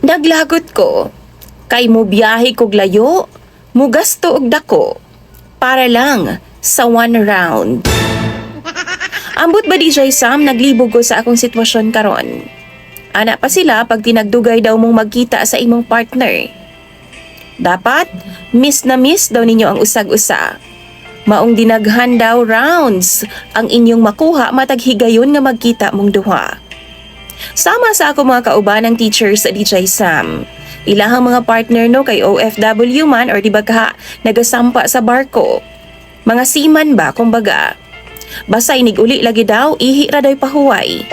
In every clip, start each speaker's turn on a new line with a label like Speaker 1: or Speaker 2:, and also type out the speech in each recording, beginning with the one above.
Speaker 1: Naglagot ko, kay mo biyahe kog layo, mo gasto og dako, para lang sa one round. Ambot ba DJ Sam, naglibog ko sa akong sitwasyon karon. Ana pa sila pag tinagdugay daw mong magkita sa imong partner. Dapat, miss na miss daw ninyo ang usag-usa. Maong dinaghan daw rounds ang inyong makuha matag higayon nga magkita mong duha. Sama sa ako mga kauban ng teachers sa DJ Sam. Ilahang mga partner no kay OFW man or di ba ka nagasampa sa barko. Mga seaman ba kumbaga. Basta inig-uli lagi daw, ihi ra da'y pahuway.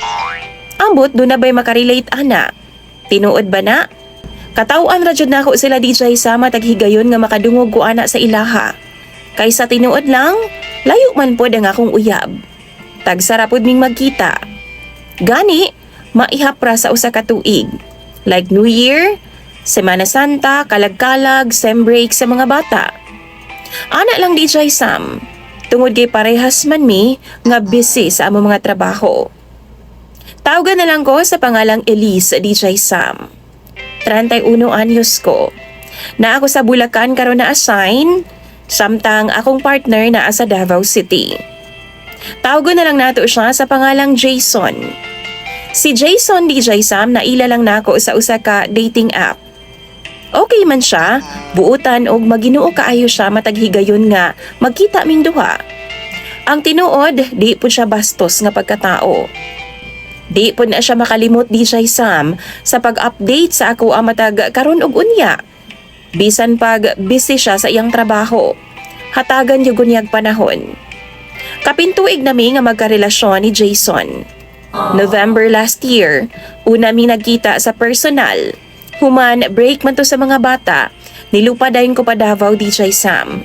Speaker 1: Ambot, doon na ba'y makarelate ana? Tinuod ba na? Katawaan ra jud nako sila DJ Sam matag higayon nga makadungog ko ana sa ilaha. Kaysa tinuod lang, layo man pod ang akong uyab. Tagsarapod ming magkita. Gani, maihapra sa usa ka tuig. Like New Year, Semana Santa, kalag-kalag, sem break sa mga bata. Ana lang DJ Sam. Tungod kay parehas man mi nga busy sa among mga trabaho. Tawagan na lang ko sa pangalang Elise DJ Sam. 31 anyos ko. Na ako sa Bulacan karon na assign, samtang akong partner na sa Davao City. Tawagan na lang nato siya sa pangalang Jason. Si Jason DJ Sam naila lang nako sa usa ka dating app. Okay man siya, buutan og maginuo kaayo siya matag higayon nga magkita ming duha. Ang tinuod, di po siya bastos nga pagkatao. Di po na siya makalimot DJ Sam sa pag-update sa ako ang matag karon og unya. Bisan pag busy siya sa iyang trabaho, hatagan yung gunyag panahon. Kapintuig nami nga magkarelasyon ni Jason. November last year, una mi nagkita sa personal. Human break man to sa mga bata, nilupadayon ko pa Davao DJ Sam.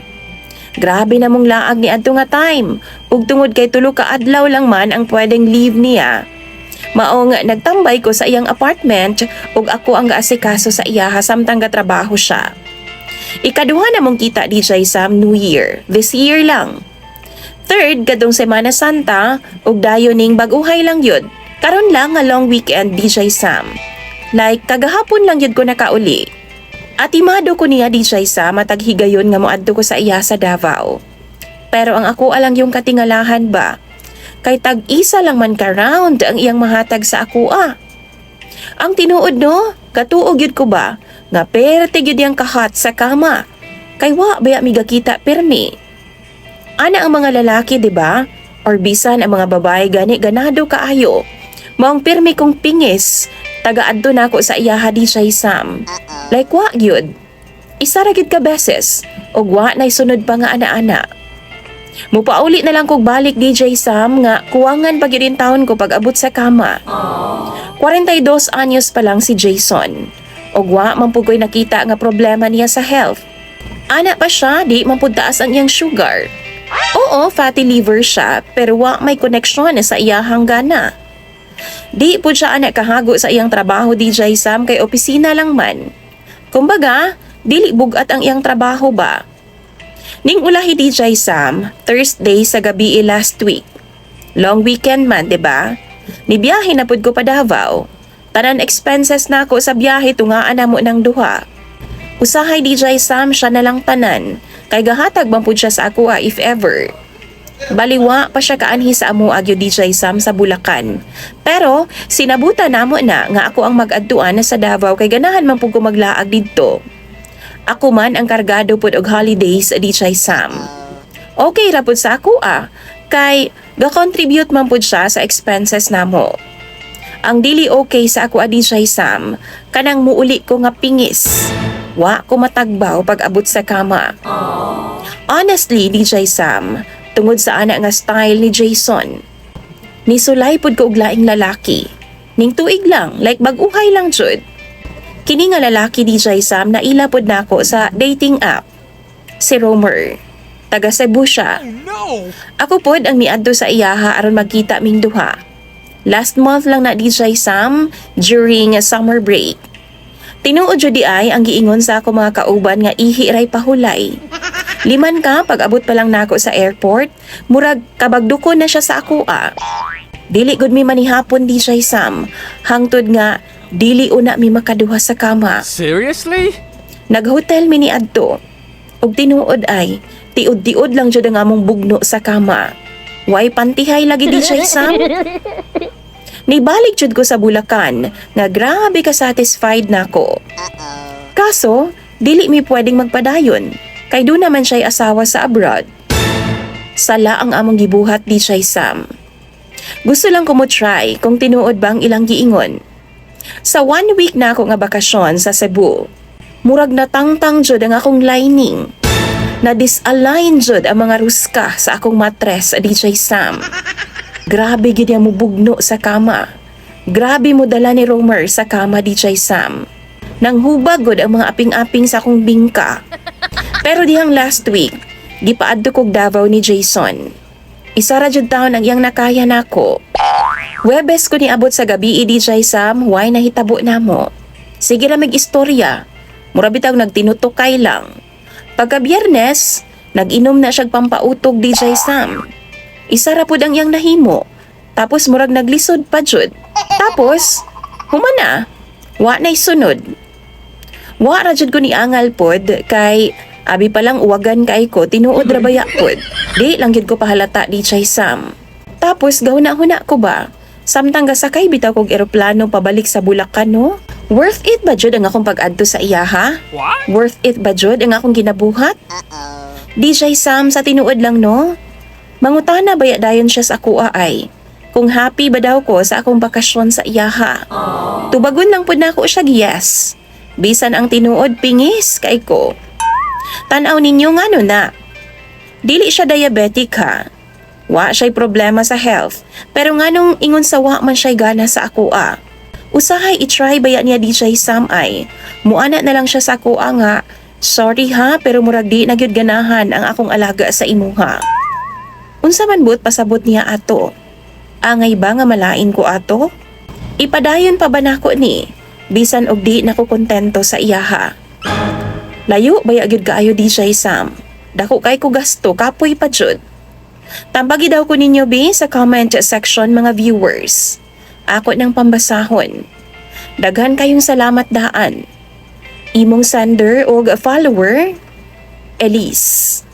Speaker 1: Grabe na mong laag ni adto nga time, ug tungod kay tulo ka adlaw lang man ang pwedeng leave niya. Maong nagtambay ko sa iyang apartment ug ako ang gaasikaso sa iyaha samtang gatrabaho siya. Ikaduha na mong kita DJ Sam New Year, this year lang. Third, kadong Semana Santa ug dayon ning bag-uhay lang yun. Karon lang nga long weekend DJ Sam. Like kagahapon lang yun ko nakauli. Atimado ko niya DJ Sam matag higayon nga moadto ko sa iya sa Davao. Pero ang ako alang yung katingalahan ba? Kay tag-isa lang man ka round ang iyang mahatag sa ako Ang tinuod no, katuog yun ko ba? Nga perte yun yung kahat sa kama. Kay wa baya migakita permi. Ana ang mga lalaki, di ba? Or bisan ang mga babae gani ganado kaayo. Maong pirmi kong pingis, tagaadto na ako sa iyaha DJ Sam. Like wa gyud. Isa ra gyud ka beses, ug wa nay sunod pa nga ana-ana. Mupauli na lang kog balik DJ Sam nga kuwangan pa gyud in taon ko pag abot sa kama. 42 anyos pa lang si Jason. Ug wa man pud ko'y nakita nga problema niya sa health. Ana pa siya, di man pud taas ang iyang sugar. Oo, fatty liver siya, pero wa may koneksyon sa iyahang gana. Di po siya anak kahago sa iyang trabaho DJ Sam kay opisina lang man. Kumbaga, dili bugat ang iyang trabaho ba? Ning ulahi DJ Sam, Thursday sa gabi last week. Long weekend man, 'di ba? Nibiyahe na pud ko pa Davao. Tanan expenses na ako sa biyahe tungaan na mo ng duha. Usahay DJ Sam siya na lang tanan, kay gahatag man pud siya sa ako if ever. Baliwa pa siya kaanhi sa amo agyo DJ Sam sa Bulacan. Pero sinabutan namo na nga ako ang mag-adtuan sa Davao kay ganahan man pud ko maglaag didto. Ako man ang kargado pud og holidays DJ Sam. Okay ra pud sa ako kay ga-contribute man pud siya sa expenses namo. Ang dili okay sa ako DJ Sam, kanang muuli ko nga pingis. Wa ko matagbaw pag abot sa kama. Honestly DJ Sam, tungod sa ana nga style ni Jason, nisulay pud ko og laing lalaki. Ning tuig lang, like bag-uhay lang jud. Kini nga lalaki DJ Sam na ila pud nako sa dating app. Si Romer. Taga Cebu siya. Ako pud ang miadto sa iyaha aron magkita ming duha. Last month lang na DJ Sam during summer break. Tinuod jud di ay ang giingon sa ako mga kauban nga ihi ray pahulay. Liman ka pag abot pa lang nako sa airport, murag kabagduko na siya sa ako Dili gud mi manihapon DJ Sam, hangtod nga Dili una mi makaduha sa kama.
Speaker 2: Seriously?
Speaker 1: Naghotel mi ni adto. Og tinuod ay, tiud-tiud lang jud ang among bugno sa kama. Way pantihay lagi di siya Sam. Nibalik jud ko sa Bulacan nga grabe ka satisfied nako. Kaso, dili mi pwedeng magpadayon kay do naman siya'y asawa sa abroad. Sala ang among gibuhat di siya Sam. Gusto lang ko mo try kung tinuod bang ilang giingon. Sa 1 week na ako nga bakasyon sa Cebu, murag natangtang jud ang akong lining. Na-disalign jud ang mga ruska sa akong matres DJ Sam. Grabe gid niya mo bugno sa kama. Grabe mo dala ni Romer sa kama DJ Sam. Nang hubag gud ang mga aping-aping sa akong bingka. Pero dihang last week, gipaadto kog Davao ni Jason. Isa ra jud taon ang iyang nakaya nako. Webes ko niabot sa gabi DJ Sam, why nahitabo namo. Sige ra mag-istorya. Mura bitaw nagtinutukay lang. Pagka Biyernes, nag-inom na siyag pampautog DJ Sam. Isa ra pud ang iyang nahimo. Tapos murag naglisod pa jud. Tapos, humana. Wa na'y sunod. Wa ra jud ko ni angal pod kay abi palang uwagan kay ko tinuod ra baya pod. Di lang gid ko pahalata DJ Sam. Tapos gahuna-huna ko ba? Samtang gasakay bitaw kog eroplano pabalik sa Bulacan no? Worth it ba jud ang akong pag-adto sa iya ha?
Speaker 2: What?
Speaker 1: Worth it ba jud ang akong ginabuhat? DJ Sam sa tinuod lang no? Mangutana baya dayon siya sa kuha ay. Kung happy ba daw ko sa akong bakasyon sa iya ha? Tubagon lang pud nako siya yes. Bisan ang tinuod pingis kay ko. Tanaw ninyo nga no na. Dili siya diabetic ha. Wa siya'y problema sa health. Pero nga nung ingon sa wa man siya'y gana sa akua. Usahay i-try baya niya DJ Sam ay. Muana na lang siya sa akua nga. Sorry ha, pero murag di nagyud ganahan ang akong alaga sa imuha. Unsa man but pasabot niya ato. Angay ba nga malain ko ato? Ipadayon pa ba nako ni? Bisan og di nako kontento sa iyaha. Layo baya gyud kaayo DJ Sam. Dako kay ko gasto kapoy pa jud. Tambagi daw ko ninyo bi sa comment section mga viewers. Ako nang pambasahon. Daghan kayong salamat daan. Imong sender og follower, Elise.